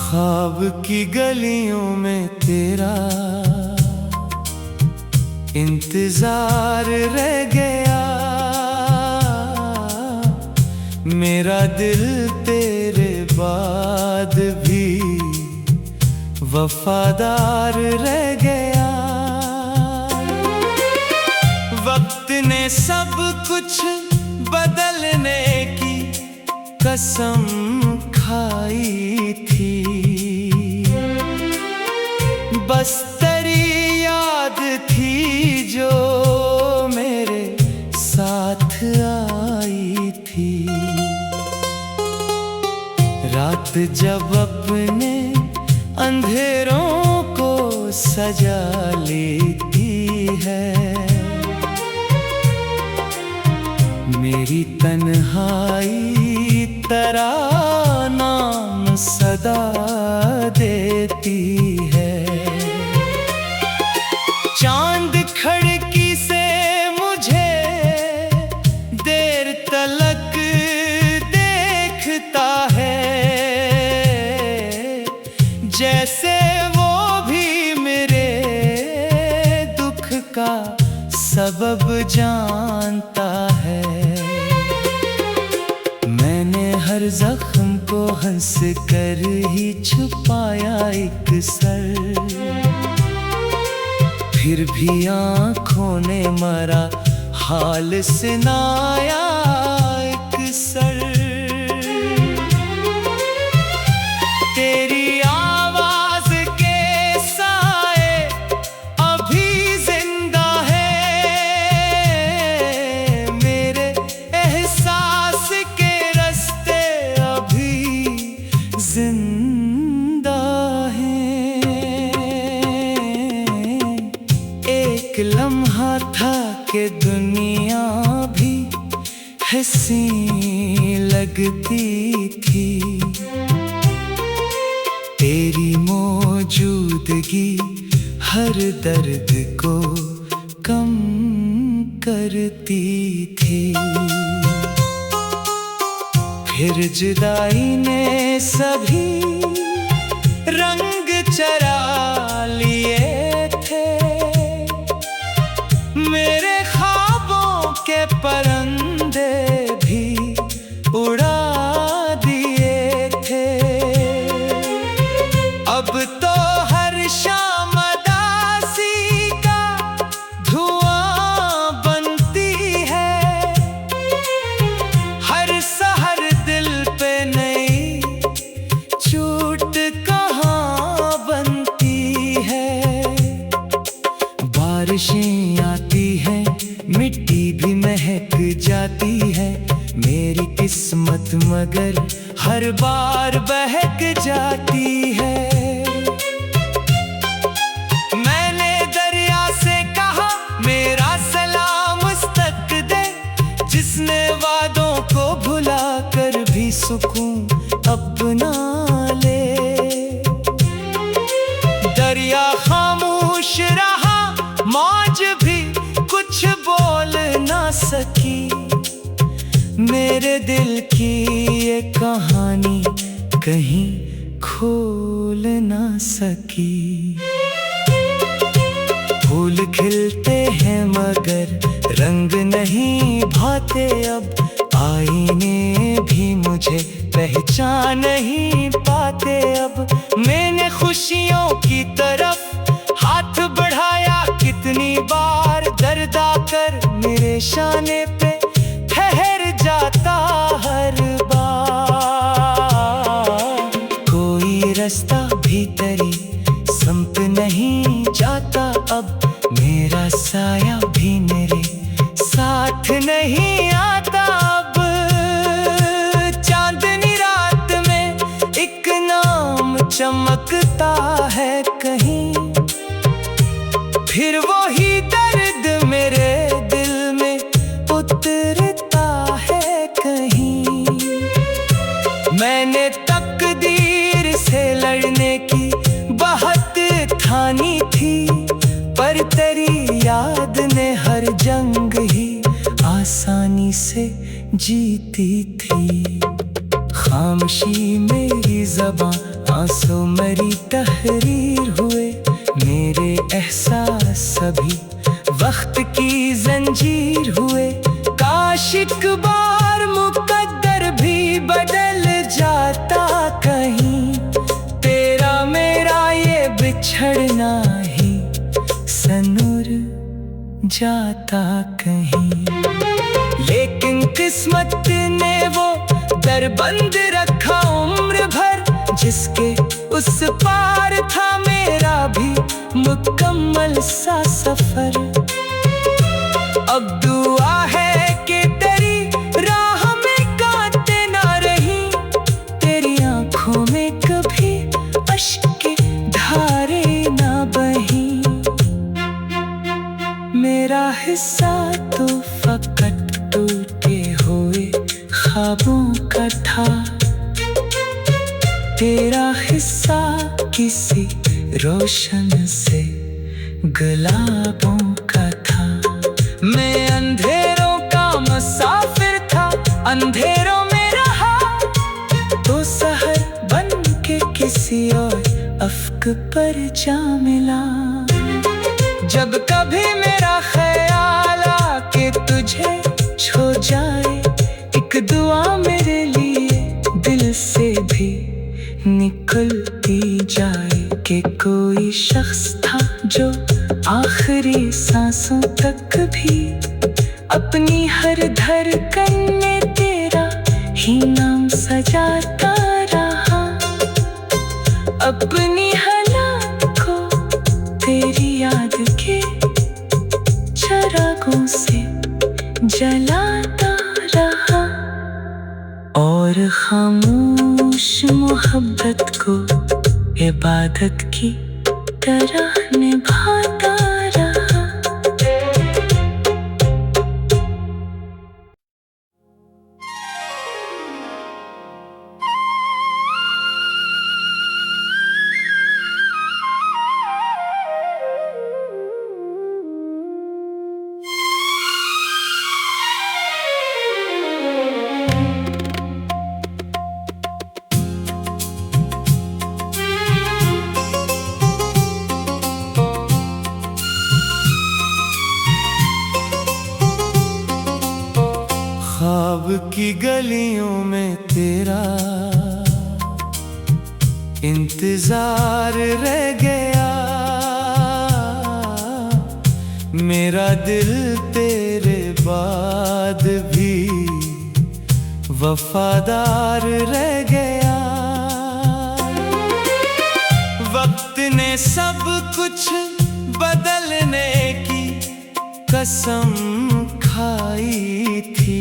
ख्वाब की गलियों में तेरा इंतजार रह गया। मेरा दिल तेरे बाद भी वफादार रह गया। वक्त ने सब कुछ बदलने की कसम खाई थी। बस तेरी याद थी जो मेरे साथ आई थी। रात जब अपने अंधेरों को सजा लेती है, मेरी तन्हाई तराना सदा देती है। चांद खिड़की से मुझे देर तलक देखता है, जैसे वो भी मेरे दुख का सबब जानता है। मैंने हर जख्म को हंस कर ही छुपाया एक सर, फिर भी आँखों ने मरा हाल सुनाया एक सर। तेरी आवाज के साए अभी जिंदा है, मेरे एहसास के रास्ते अभी जिंदा हैं। एक लम्हा था कि दुनिया भी हंसी लगती थी। तेरी मौजूदगी हर दर्द को कम करती थी। फिर जुदाई ने सभी रंग चरा लिए थे, मेरे ख्वाबों के परिंदे भी उड़ा दिए थे। अब तो हर शाम उदासी का धुआं बनती है, हर सहर दिल पे नई चोट कहाँ बनती है। बारिशें आती हैं, मिट्टी भी महक जाती है, मेरी किस्मत मगर हर बार बहक जाती है। मैंने दरिया से कहा मेरा सलाम उस तक दे, जिसने वादों को भुला कर भी सुकून अपना ले। दरिया खामोश रहा, मौज भी कुछ बोल ना सकी, मेरे दिल की ये कहानी कहीं खोल ना सकी। फूल खिलते हैं मगर रंग नहीं भाते अब, आईने भी मुझे पहचान नहीं पाते अब। मैंने खुशियों की तरफ हाथ बढ़ाया कितनी बार, दर्द आकर मेरे शाने पे ठहर जाता हर बार। कोई रास्ता भीतरी संप नहीं जाता अब, मेरा साया भी मेरे साथ नहीं आता अब। चांदनी रात में एक नाम चमकता है कहीं, फिर वही दर्द मेरे दिल में उतरता है कहीं। मैंने तकदीर से लड़ने की बहुत ठानी थी, पर तेरी याद ने हर जंग ही आसानी से जीती थी। खामोशी मेरी ज़बां सांसों मरी तहरीर हुए मेरे एहसास सभी, वक्त की जंजीर हुए। काश एक बार मुकद्दर भी बदल जाता कहीं, तेरा मेरा ये बिछड़ना ही सनूर जाता कहीं। लेकिन किस्मत ने वो दर बंद रखा उम्र भर, जिसके उस पार था मेरा भी मुकम्मल सा सफर। अब दुआ है कि तेरी राह में कांटे ना रही, तेरी आंखों में कभी अश्क की धारे ना बही। मेरा हिस्सा तो फकत टूटे हुए ख्वाबों का था, तेरा हिस्सा किसी रोशन से गुलाबों का था। मैं अंधेरों का मुसाफिर था, अंधेरों में रहा तो सहर बन के किसी और अफ्क पर जा मिला। जब कभी मेरा ख्याल आके तुझे छो जाए, एक दुआ मेरे लिए दिल से भी निकलती जाए कि कोई शख्स था जो आखिरी सांसों तक भी अपनी हर धड़कन में तेरा ही नाम सजाता रहा। अपनी हालात को तेरी याद के चिरागों से जलाता रहा, और खामोश मोहब्बत को इबादत की तरह निभाता रहा। ख्वाब की गलियों में तेरा इंतजार रह गया, मेरा दिल तेरे बाद भी वफादार रह गया। वक्त ने सब कुछ बदलने की कसम खाई थी,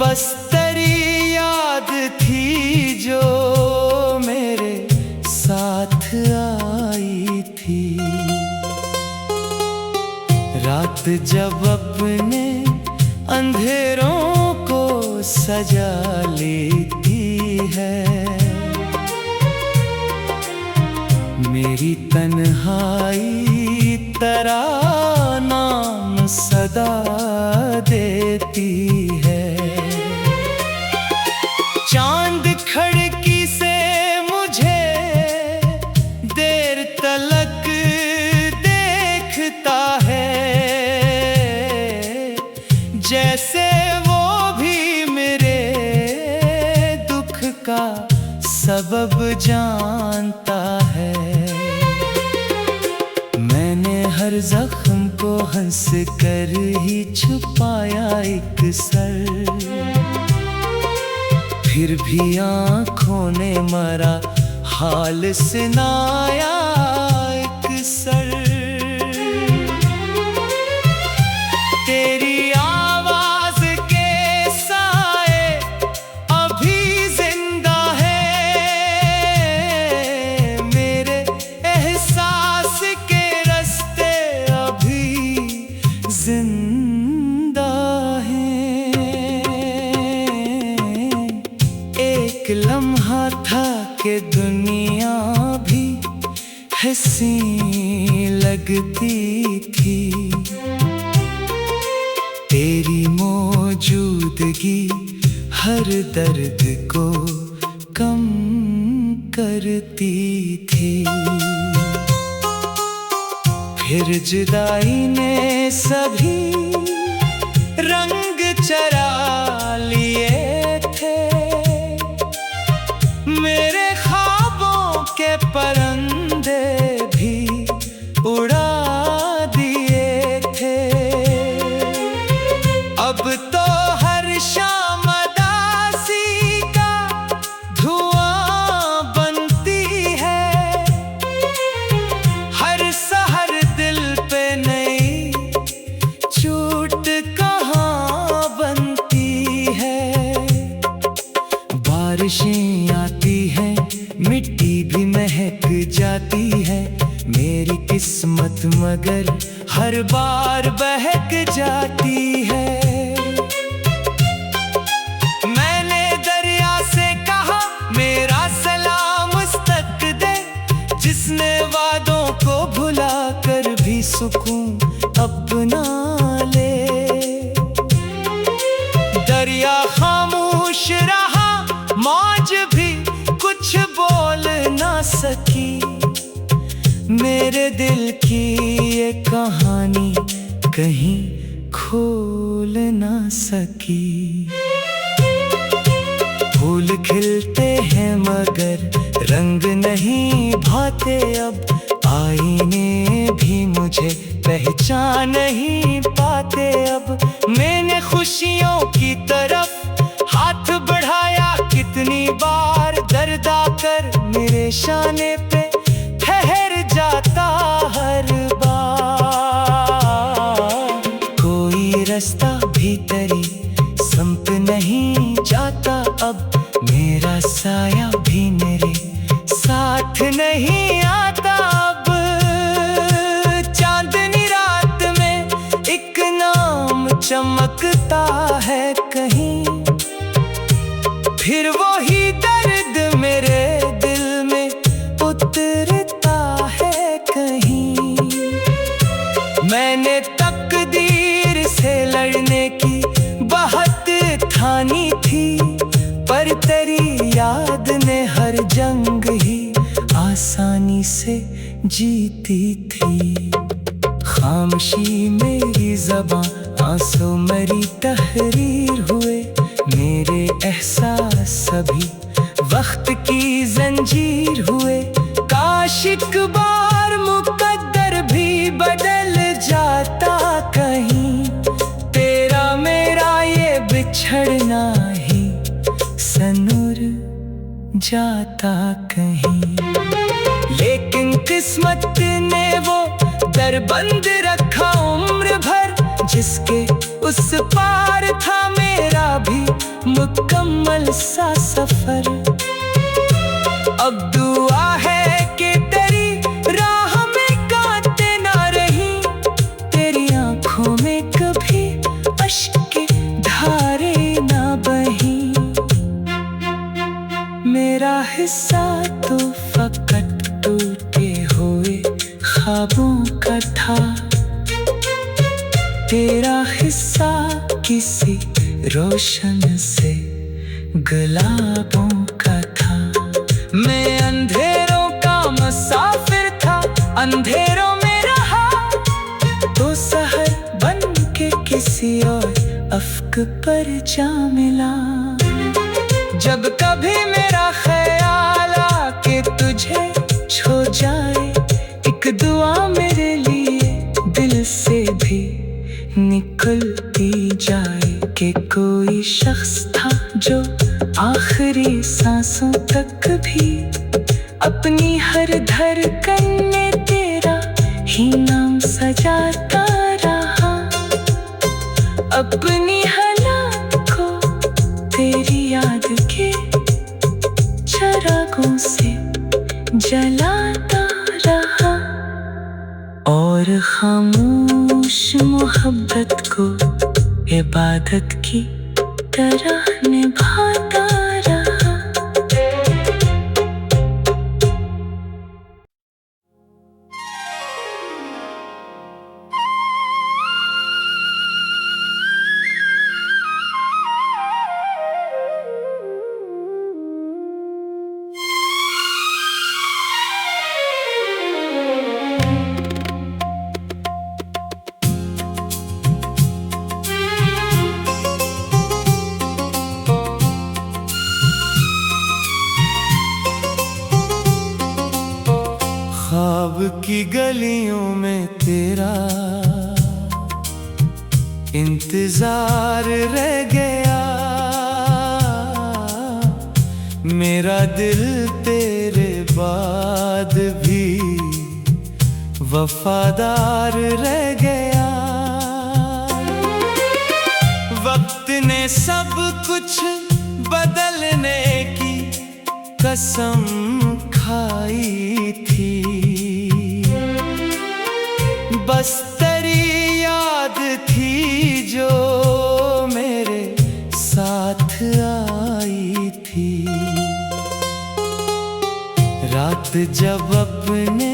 बस तेरी याद थी जो मेरे साथ आई थी। रात जब अपने अंधेरों को सजा लेती है, मेरी तन्हाई तराना सदा देती है। चांद खिड़की से मुझे देर तलक देखता है, जैसे वो भी मेरे दुख का सबब जानता है। मैंने हर जख्म को हंस कर ही छुपाया एक सर, फिर भी आँखों ने मरा हाल सुनाया एक सर। तेरी आवाज के साए अभी जिंदा है, मेरे एहसास के रास्ते अभी जिंदा हैं। एक लम्हा था कि दुनिया भी हंसी लगती थी, तेरी मौजूदगी हर दर्द को कम करती थी। फिर जुदाई ने सभी रंग चरा लिए थे, मेरे ख्वाबों के परिंदे भी उड़ा दिए थे। अब तो हर शाम उदासी का धुआं बनती है, हर सहर दिल पे नई चोट कहाँ बनती है। बारिशें आती हैं, मिट्टी भी महक जाती है, मेरी किस्मत मगर हर बार बहक जाती है। मैंने दरिया से कहा मेरा सलाम उस तक दे, जिसने वादों को भुला कर भी सुकून अपना ले। दरिया खामोश रहा, मौज भी कुछ बोल ना सकी, मेरे दिल की ये कहानी कहीं खोल ना सकी। फूल खिलते हैं मगर रंग नहीं भाते, अब आईने भी मुझे पहचान नहीं पाते। अब मैंने खुशियों की तरफ हाथ बढ़ाया कितनी बार, दर्द आकर मेरे शाने पे ठहर जाता हर बार। कोई रास्ता भीतरी संप नहीं जाता, अब मेरा साया भी मेरे साथ नहीं आता। अब चांदनी रात में एक नाम चमकता है कहीं, फिर वही दर्द मेरे दिल में उतरता है कहीं। मैंने तकदीर से लड़ने की बहुत ठानी थी, पर तेरी याद ने हर जंग ही आसानी से जीती थी। खामोशी मेरी ज़बां, आंसू मेरी तहरीर हुए, मेरे एहसास सभी वक्त की जंजीर हुए। काश एक बार मुकद्दर भी बदल जाता कहीं, तेरा मेरा ये बिछड़ना ही सनूर जाता कहीं। लेकिन किस्मत ने वो दर बंद रखा उम्र भर, जिसके उस पार था मेरा भी मुकम्मल सा सफर। अब दुआ है कि तेरी राह में कांटे ना रही, तेरी आंखों में कभी अश्क की धारे ना बही। मेरा हिस्सा तो फकत टूटे हुए ख्वाबों का था, तेरा हिस्सा किसी रोशन से गुलाबों का था। मैं अंधेरों का मुसाफिर था, अंधेरों में रहा तो सहर बन के किसी और अफ्क पर जा मिला। जब कभी मेरा ख्याल आके तुझे छो जाए, एक दुआ मेरे लिए दिल से भी निकलती जाए, कि कोई शख्स था जो आखिरी सांसों तक भी अपनी हर धड़कन में तेरा ही नाम सजाता रहा। अपनी हालात को तेरी याद के चिरागों से जलाता रहा, और खामोश मोहब्बत को इबादत की तरह निभाता रहा। ख्वाब की गलियों में तेरा इंतजार रह गया। मेरा दिल तेरे बाद भी वफादार रह गया। वक्त ने सब कुछ बदलने की कसम खाई थी, बस तेरी याद थी जो मेरे साथ आई थी। रात जब अपने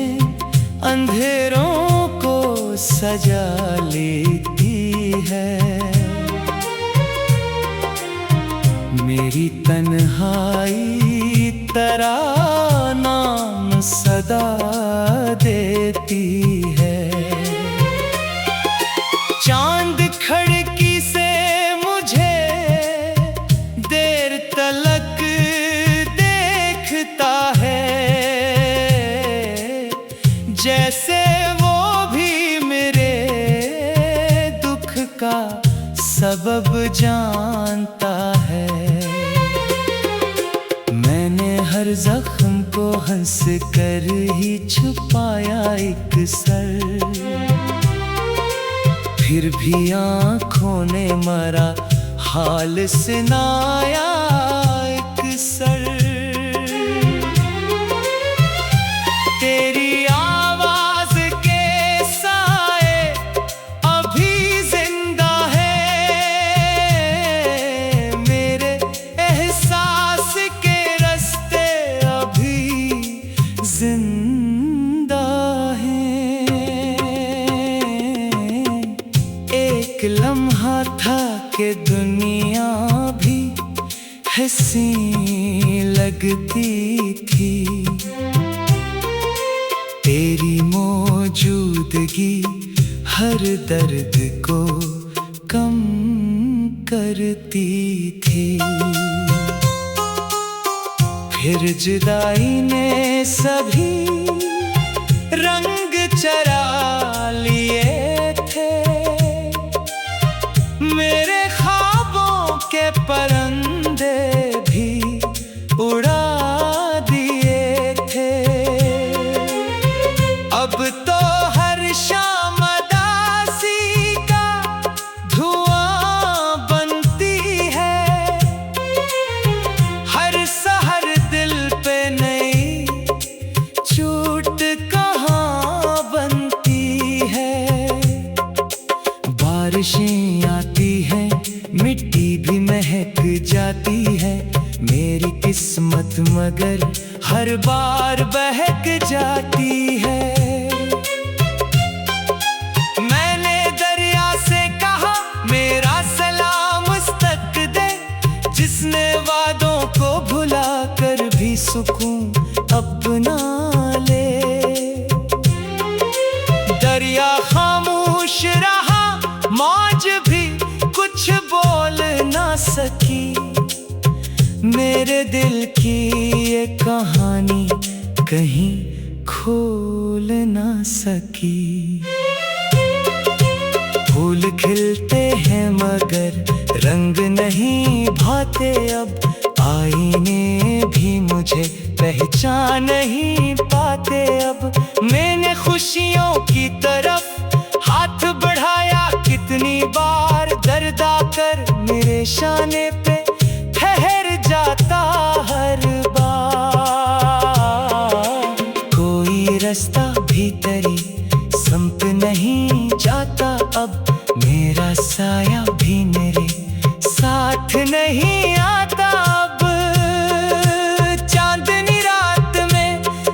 अंधेरों को सजा लेती है, मेरी तन्हाई तराना सदा देती है। चांद खिड़की से मुझे देर तलक देखता है, जैसे वो भी मेरे दुख का सबब जानता है। मैंने हर जख्म को हंस कर ही छुपाया एक सर, फिर भी आँखों ने मरा हाल सुनाया एक सर। तेरी आवाज के साए अभी जिंदा है, मेरे एहसास के रास्ते अभी जिंदा हैं। एक लम्हा था कि दुनिया भी हंसी लगती थी, तेरी मौजूदगी हर दर्द को कम करती थी। फिर जुदाई ने सभी रंग चरा लिए थे, मेरे ख्वाबों के परिंदे भी उड़ा दिए थे। अब तो हर शाम उदासी का धुआं बनती है, हर सहर दिल पे नई चोट कहाँ बनती है। बारिशें आती हैं मिट्टी भी महक जाती है, मेरी किस्मत मगर हर बार बहक जाती है। मैंने दरिया से कहा मेरा सलाम उस तक दे, जिसने वादों को भुला कर भी सुकून अपना ले। दरिया खामोश रहा, मौज भी कुछ बोल ना सकी, मेरे दिल की ये कहानी कहीं खोल ना सकी। फूल खिलते हैं मगर रंग नहीं भाते अब, आईने भी मुझे पहचान नहीं पाते अब। मैंने खुशियों की तरफ हाथ बढ़ाया कितनी बार, दर्द आकर मेरे शाने पे ठहर जाता हर बार। कोई रास्ता भीतरी संप नहीं जाता अब, मेरा साया भी मेरे साथ नहीं आता अब। चांदनी रात में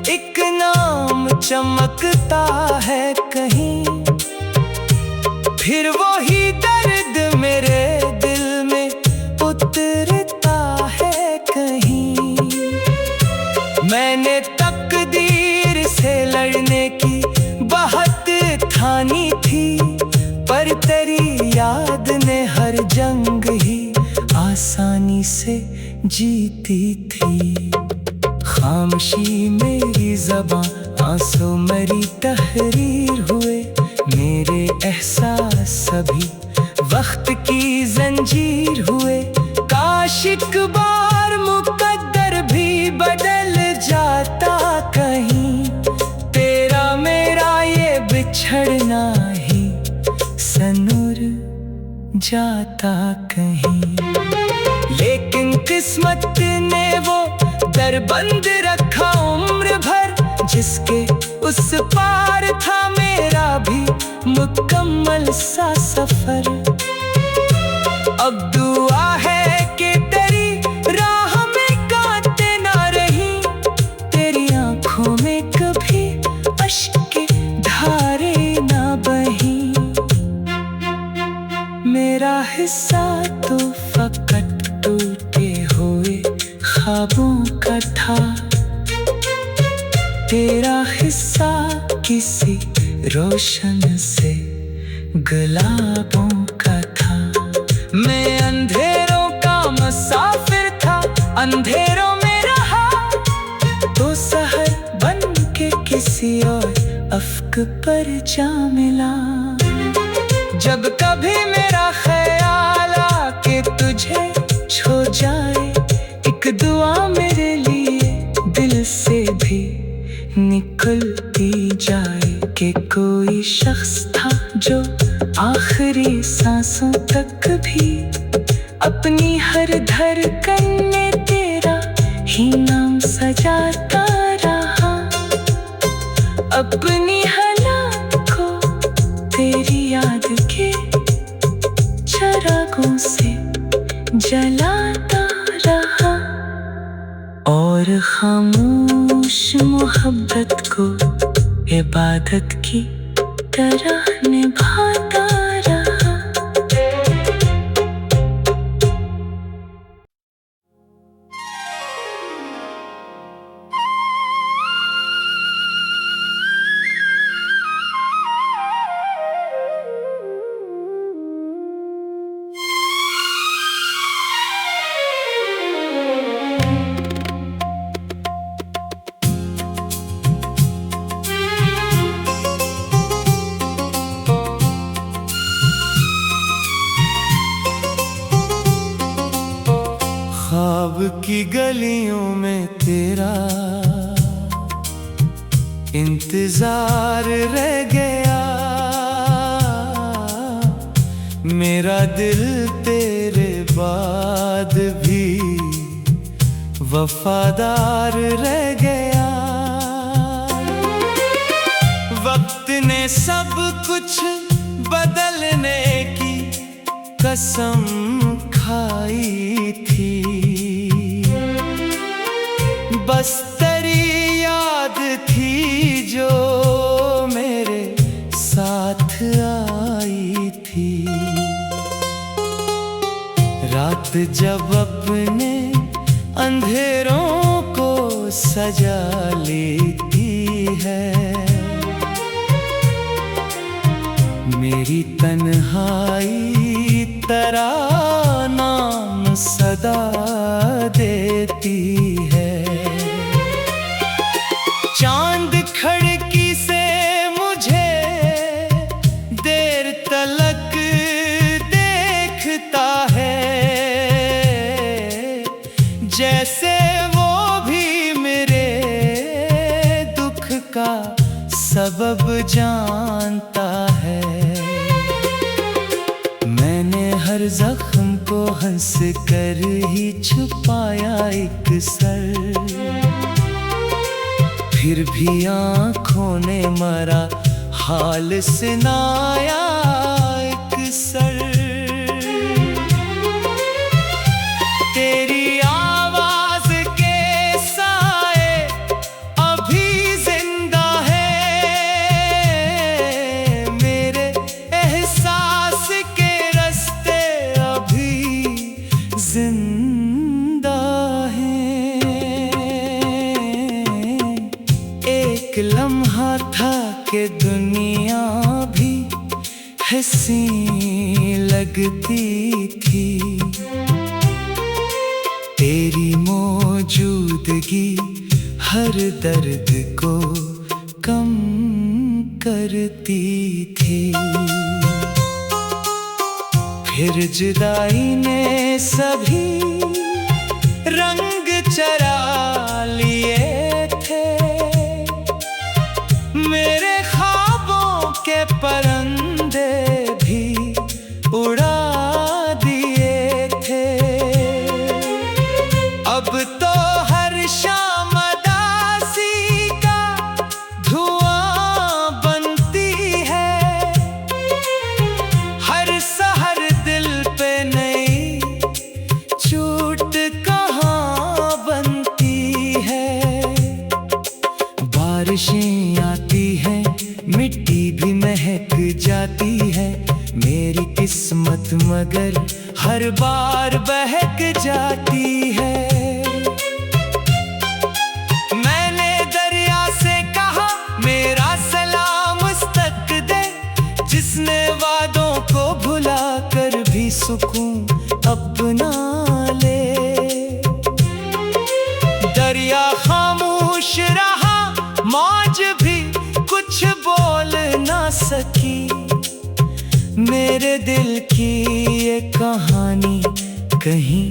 एक नाम चमकता है कहीं, फिर वही दर्द मेरे दिल में उतरता है कहीं। मैंने तकदीर से लड़ने की बहुत ठानी थी, पर तेरी याद ने हर जंग ही आसानी से जीती थी। खामोशी मेरी ज़बां सांसों मरी तहरीर हुए मेरे एहसास सभी, वक्त की जंजीर हुए। काश एक बार मुकद्दर भी बदल जाता कहीं, तेरा मेरा ये बिछड़ना ही सनूर जाता कहीं। लेकिन किस्मत ने वो दर बंद रखा उम्र भर, जिसके उस पार था मेरा भी मुकम्मल सा सफर। अब दुआ है कि तेरी राह में कांटे ना रही, तेरी आंखों में कभी अश्क की धारे ना बही। मेरा हिस्सा तो फकत टूटे हुए ख्वाबों का था, तेरा हिस्सा किसी रोशन से गुलाबों का था। मैं अंधेरों का मुसाफिर था, अंधेरों में रहा तो सहर बन के किसी और अफ्क पर जा मिला। जब कभी मेरा ख्याल आके तुझे छो जाए, एक दुआ मेरे लिए दिल से भी निकलती जाए कि कोई शख्स था जो आखिरी सांसों तक भी अपनी हर धड़कन में तेरा ही नाम सजाता रहा। अपनी हालात को तेरी याद के चिरागों से जलाता रहा, और खामोश मोहब्बत को इबादत की तरह निभाता रहा। ख्वाब की गलियों में तेरा इंतजार रह गया, मेरा दिल तेरे बाद भी वफादार रह गया। वक्त ने सब कुछ बदलने की कसम खाई थी, बस तेरी याद थी जो मेरे साथ आई थी। रात जब अपने अंधेरों को सजा लेती है, मेरी तन्हाई तरानाम सदा देती है। चांद खिड़की से मुझे देर तलक देखता है, जैसे वो भी मेरे दुख का सबब जानता है। मैंने हर जख्म को हंस कर ही छुपाया एक सर, फिर भी आँखों ने मरा हाल सुनाया एक सर। तेरी आवाज के साए अभी जिंदा है, मेरे एहसास के रास्ते अभी जिंदा हैं। एक लम्हा था कि दुनिया भी हंसी लगती थी, तेरी मौजूदगी हर दर्द को कम करती थी। फिर जुदाई ने सभी रंग चरा लिए थे, मेरे ख्वाबों के परिंदे भी उड़ा दिए थे। अब तो हर शाम उदासी का धुआं बनती है, हर सहर दिल पे नई चोट कहाँ बनती है। बारिशें आती है, मिट्टी भी महक जाती है, मेरी किस्मत मगर हर बार बहक जाती है। मैंने दरिया से कहा मेरा सलाम उस तक दे, जिसने वादों को भुला कर भी सुकून अपना ले। दरिया खामोश रहा, मौज भी कुछ बोल ना सकी, मेरे दिल की ये कहानी कहीं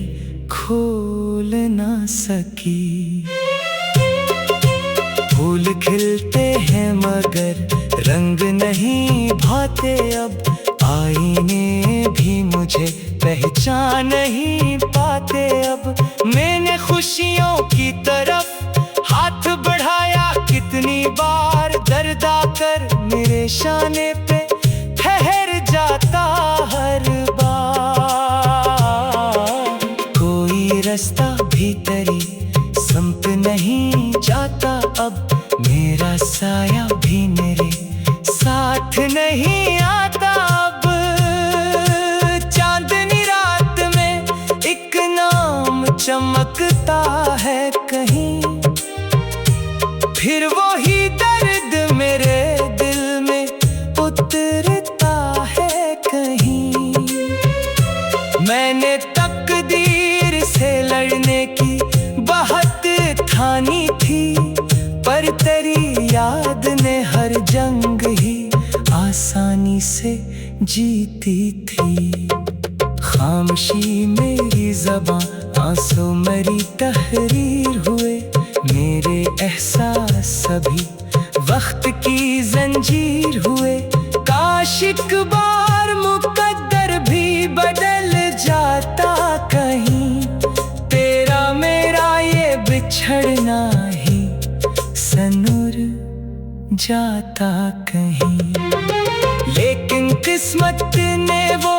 खोल ना सकी। फूल खिलते हैं मगर रंग नहीं भाते अब, आईने भी मुझे पहचान नहीं पाते अब। मैंने खुशियों की तरफ हाथ बढ़ाया कितनी बार, दर्द आकर मेरे शाने पे ठहर जाता हर बार। कोई रास्ता भीतरी संप नहीं जाता अब, मेरा साया भी मेरे साथ नहीं आता अब। चांदनी रात में एक नाम चमकता है कहीं, फिर वही दर्द मेरे दिल में उतरता है कहीं। मैंने तकदीर से लड़ने की बहुत ठानी थी, पर तेरी याद ने हर जंग ही आसानी से जीती थी। खामोशी मेरी ज़बां, आंसू मेरी तहरीर हुए, मेरे एहसास सभी वक्त की जंजीर हुए। काश एक बार मुकद्दर भी बदल जाता कहीं, तेरा मेरा ये बिछड़ना ही सनूर जाता कहीं। लेकिन किस्मत ने वो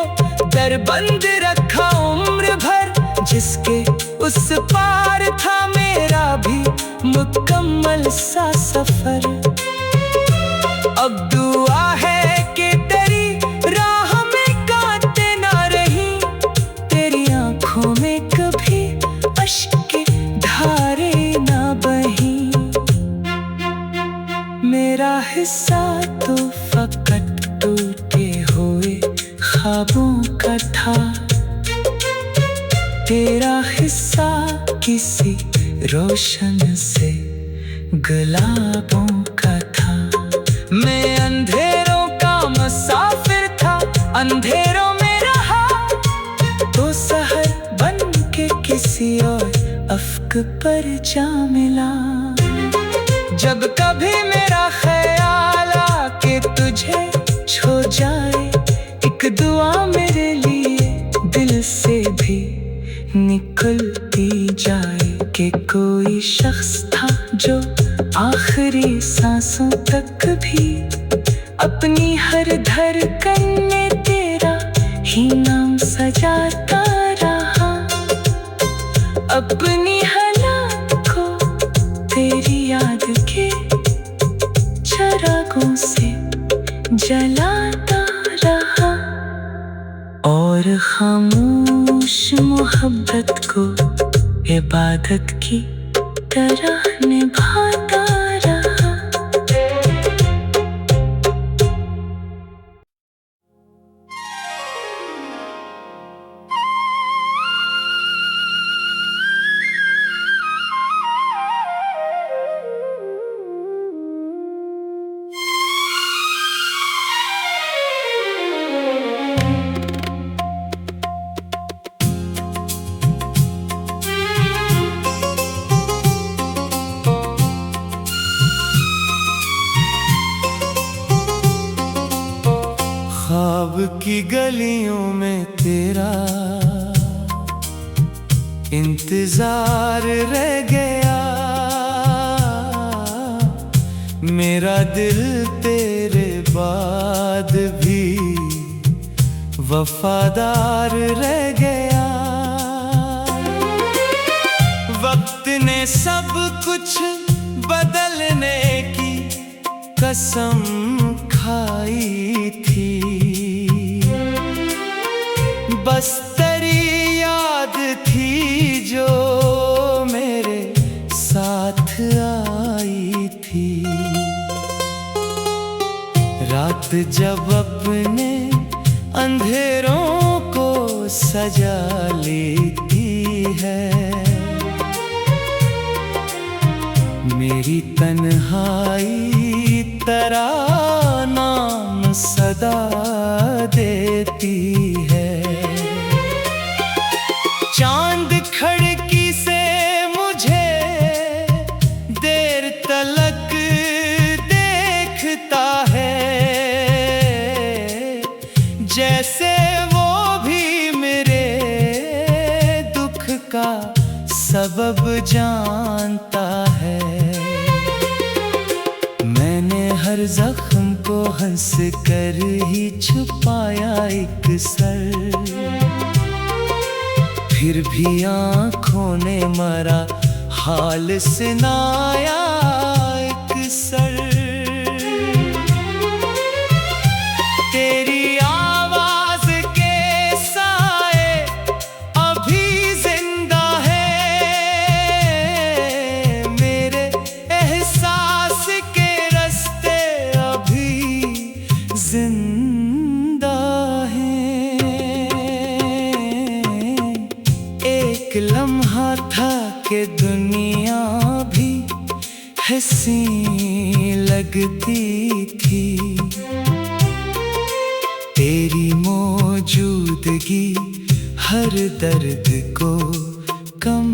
दर बंद रखा उम्र भर, जिसके उस पार था मेरा भी मुकम्मल सा सफर। अब दुआ है कि तेरी राह में कांटे ना रही, तेरी आंखों में कभी अश्क की धारे ना बही। मेरा हिस्सा तो फकत टूटे हुए ख्वाबों का था, तेरा हिस्सा किसी रोशन से गुलाबों का था। मैं अंधेरों का मुसाफिर था, अंधेरों में रहा तो सहर बन के किसी और अफ्क पर जा मिला। जब कभी मेरा ख्याल आके तुझे छो जाए, एक दुआ मेरे लिए दिल से भी निकलती जाए कि कोई शख्स था जो आखिरी सांसों तक भी अपनी हर धड़कन में तेरा ही नाम सजाता रहा। अपनी हालात को तेरी याद के चिरागों से जलाता रहा, और खामोश मोहब्बत को इबादत की तरह निभाता रहा। की गलियों में तेरा इंतजार रह गया। मेरा दिल तेरे बाद भी वफादार रह गया। वक्त ने सब कुछ बदलने की कसम खाई थी, बस तेरी याद थी जो मेरे साथ आई थी। रात जब अपने अंधेरों को सजा लेती है, मेरी तन्हाई तरानाम सदा देती है। चांद खिड़की से मुझे देर तलक देखता है, जैसे वो भी मेरे दुख का सबब जानता है। मैंने हर जख्म को हंस कर ही छुपाया एक सर, फिर भी आँखों ने मरा हाल सुनाया एक सर। तेरी आवाज के साए अभी जिंदा है, मेरे एहसास के रास्ते अभी जिंदा हैं। एक लम्हा था कि दुनिया भी हंसी लगती थी, तेरी मौजूदगी हर दर्द को कम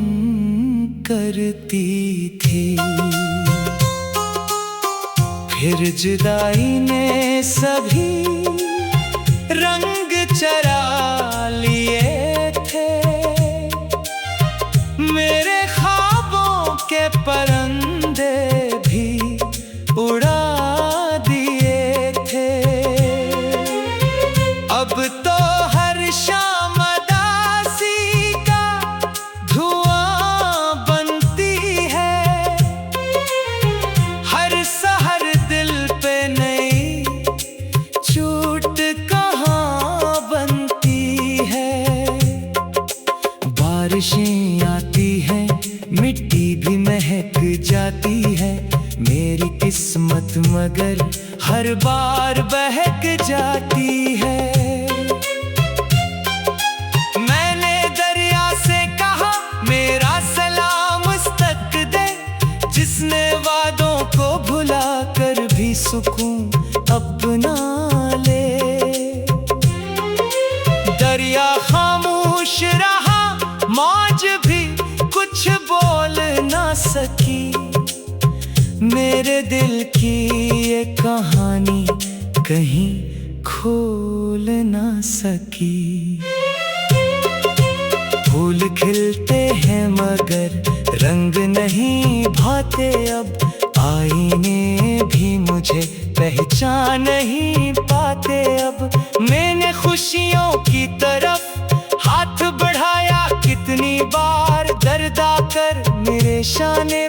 करती थी। फिर जुदाई ने सभी रंग चरा लिए थे, मेरे ख्वाबों के परिंदे भी उड़ा दिए थे। अब तो हर शाम उदासी का धुआं बनती है, हर सहर दिल पे नई चोट कहाँ बनती है। बारिशें आती हैं मिट्टी भी महक जाती है, मेरी किस्मत मगर हर बार बहक जाती है। मैंने दरिया से कहा मेरा सलाम उस तक दे, जिसने वादों को भुला कर भी सुकून अपना ले। दरिया खामोश रहा, मौज भी कुछ बोल ना सकी, मेरे दिल की ये कहानी कहीं खोल ना सकी। फूल खिलते हैं मगर रंग नहीं भाते अब, आईने भी मुझे पहचान नहीं पाते अब। मैंने खुशियों की तरफ हाथ बढ़ाया कितनी बार, दर्द आकर मेरे शाने